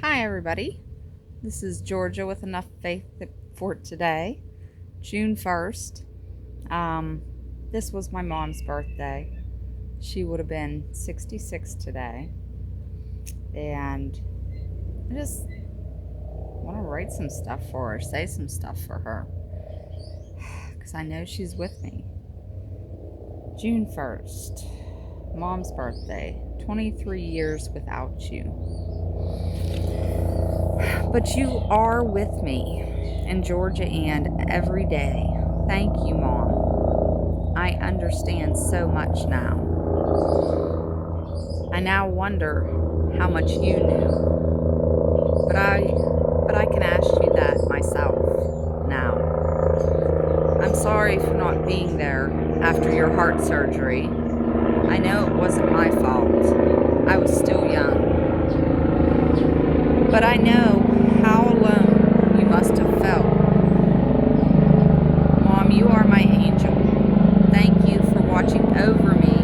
Hi, everybody. This is Georgia with Enough Faith for today, June 1st. This was my mom's birthday. She would have been 66 today. And I just want to write some stuff for her, say some stuff for her, because I know she's with me. June 1st, Mom's birthday, 23 years without you. But you are with me in Georgia and every day. Thank you, Mom. I understand so much now. I now wonder how much you knew. But I can ask you that myself now. I'm sorry for not being there after your heart surgery. I know it wasn't my fault. I was still young. But I know how alone you must have felt. Mom, you are my angel. Thank you for watching over me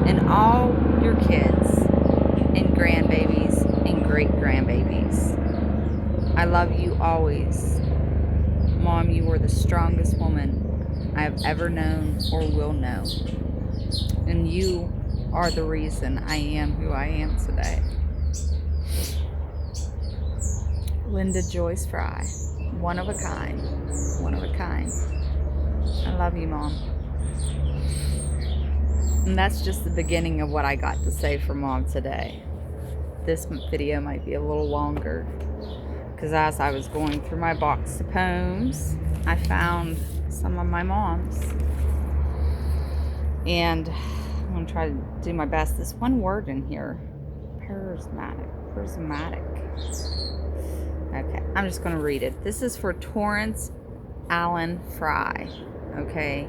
and all your kids and grandbabies and great-grandbabies. I love you always. Mom, you are the strongest woman I have ever known or will know. And you are the reason I am who I am today. Linda Joyce Fry. One of a kind. One of a kind. I love you, Mom. And that's just the beginning of what I got to say for Mom today. This video might be a little longer because as I was going through my box of poems, I found some of my mom's. And I'm going to try to do my best. This one word in here, prismatic. Okay, I'm just going to read it. This is for Torrance Allen Fry, okay?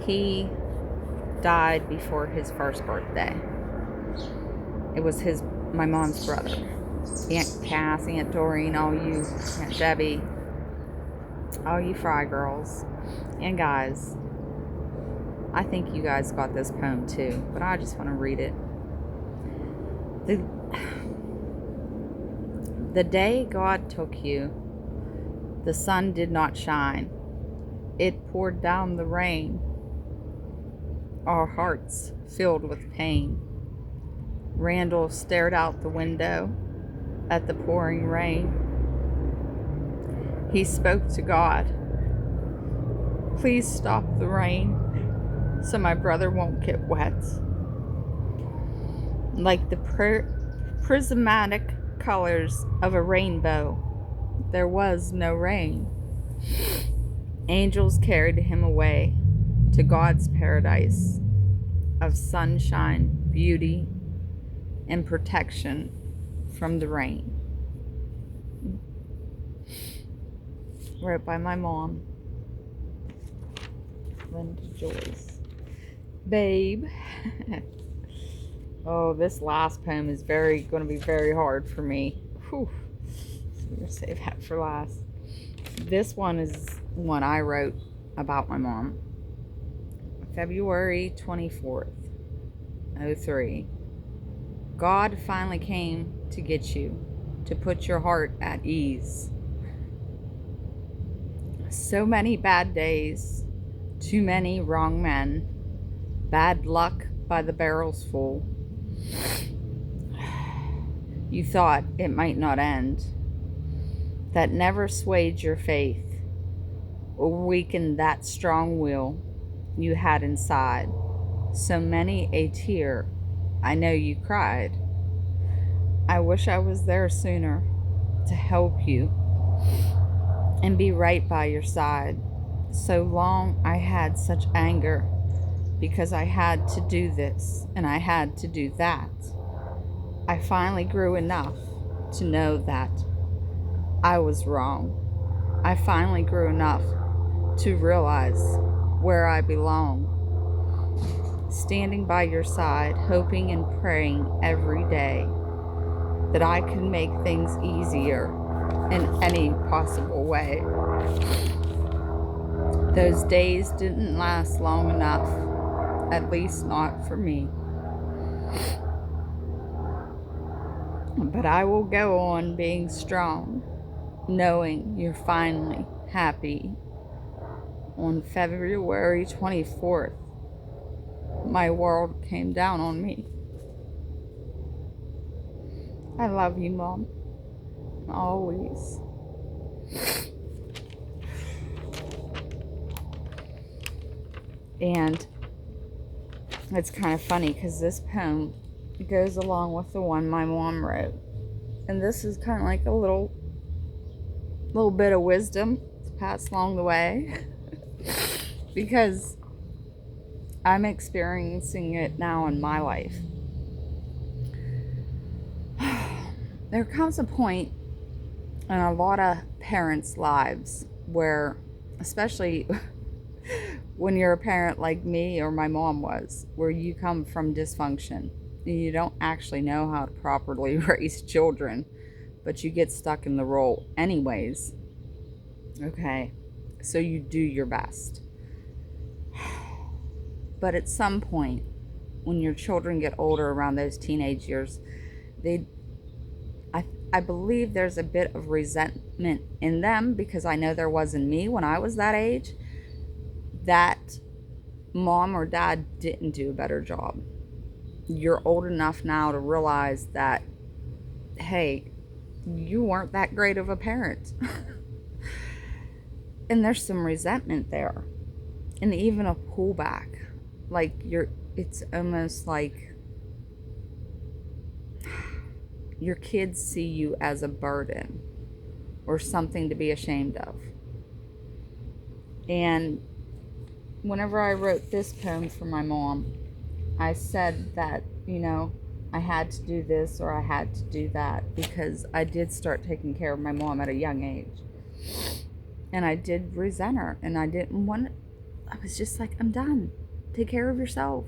He died before his first birthday. It was my mom's brother. Aunt Cass, Aunt Doreen, all you, Aunt Debbie, all you Fry girls and guys. I think you guys got this poem too, but I just want to read it. The day God took you, the sun did not shine. It poured down the rain. Our hearts filled with pain. Randall stared out the window at the pouring rain. He spoke to God. Please stop the rain so my brother won't get wet. Like the prismatic colors of a rainbow, there was no rain. Angels carried him away to God's paradise of sunshine, beauty, and protection from the rain. Wrote by my mom, Linda Joyce. Babe. Oh, this last poem is going to be very hard for me. Whew. So I'm going to save that for last. This one is one I wrote about my mom. February 24th, 03. God finally came to get you, to put your heart at ease. So many bad days, too many wrong men, bad luck by the barrels full. You thought it might not end. That never swayed your faith or weakened that strong will you had inside. So many a tear I know you cried. I wish I was there sooner to help you and be right by your side. So long I had such anger because I had to do this and I had to do that. I finally grew enough to know that I was wrong. I finally grew enough to realize where I belong. Standing by your side, hoping and praying every day that I could make things easier in any possible way. Those days didn't last long enough, at least not for me. But I will go on being strong, knowing you're finally happy. On February 24th, my world came down on me. I love you, Mom. Always. And it's kind of funny because this poem goes along with the one my mom wrote. And this is kind of like a little bit of wisdom to pass along the way because I'm experiencing it now in my life. There comes a point in a lot of parents' lives where, especially when you're a parent like me or my mom was, where you come from dysfunction and you don't actually know how to properly raise children, but you get stuck in the role anyways. Okay, so you do your best. But at some point, when your children get older around those teenage years, I believe there's a bit of resentment in them, because I know there was in me when I was that age, that mom or dad didn't do a better job. You're old enough now to realize that, hey, you weren't that great of a parent. And there's some resentment there, and even a pullback. Like it's almost like your kids see you as a burden or something to be ashamed of. And whenever I wrote this poem for my mom, I said that, I had to do this or I had to do that, because I did start taking care of my mom at a young age. And I did resent her, and I didn't want it. I was just like, I'm done. Take care of yourself.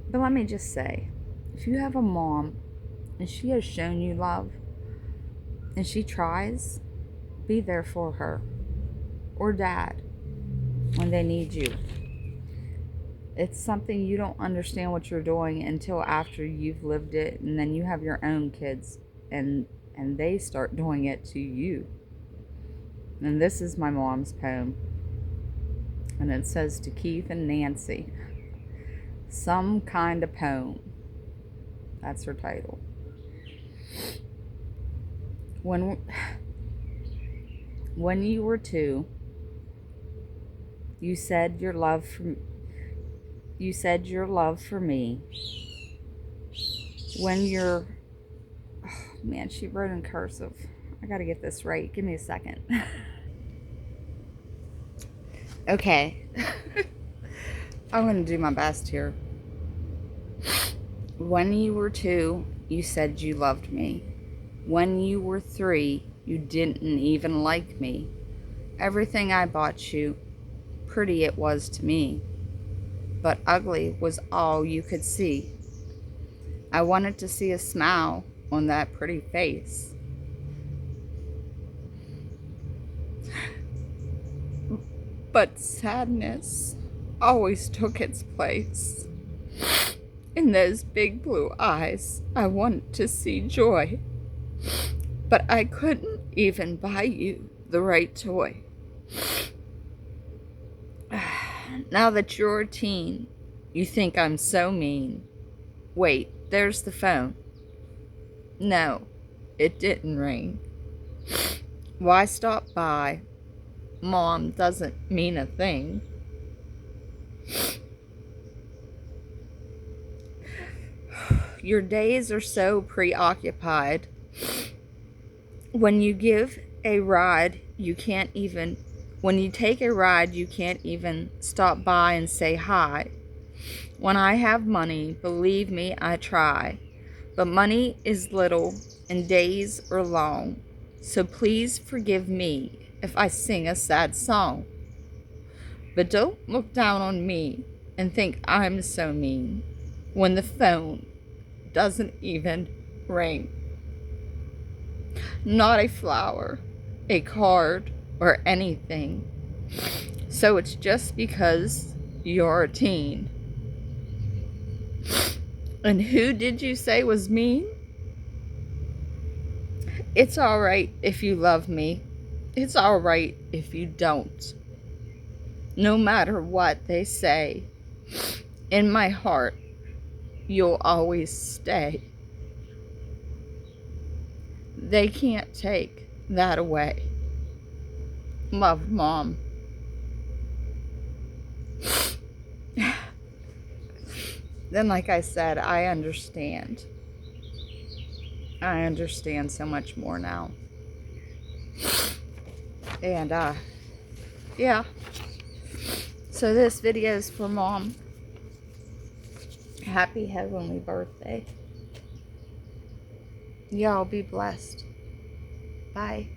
But let me just say, if you have a mom and she has shown you love and she tries, be there for her, or dad, when they need you. It's something you don't understand what you're doing until after you've lived it, and then you have your own kids and they start doing it to you. And this is my mom's poem, and it says, to Keith and Nancy, some kind of poem. That's her title. When you were 2, you said your love for me. When you're, oh man, she wrote in cursive. I gotta get this right. Give me a second. Okay. I'm gonna do my best here. When you were 2, you said you loved me. When you were 3, you didn't even like me. Everything I bought you, pretty it was to me, but ugly was all you could see. I wanted to see a smile on that pretty face. But sadness always took its place. In those big blue eyes, I wanted to see joy, but I couldn't even buy you the right toy. Now that you're a teen, you think I'm so mean. Wait, there's the phone. No, it didn't ring. Why stop by? Mom doesn't mean a thing. Your days are so preoccupied. When you take a ride, you can't even stop by and say hi. When I have money, believe me, I try. But money is little and days are long. So please forgive me if I sing a sad song. But don't look down on me and think I'm so mean when the phone doesn't even ring. Not a flower, a card, or anything. So it's just because you're a teen. And who did you say was mean? It's all right if you love me. It's all right if you don't. No matter what they say, in my heart, you'll always stay. They can't take that away. Love, Mom. Then, like I said, I understand. I understand so much more now. And, yeah. So this video is for Mom. Happy heavenly birthday. Y'all be blessed. Bye.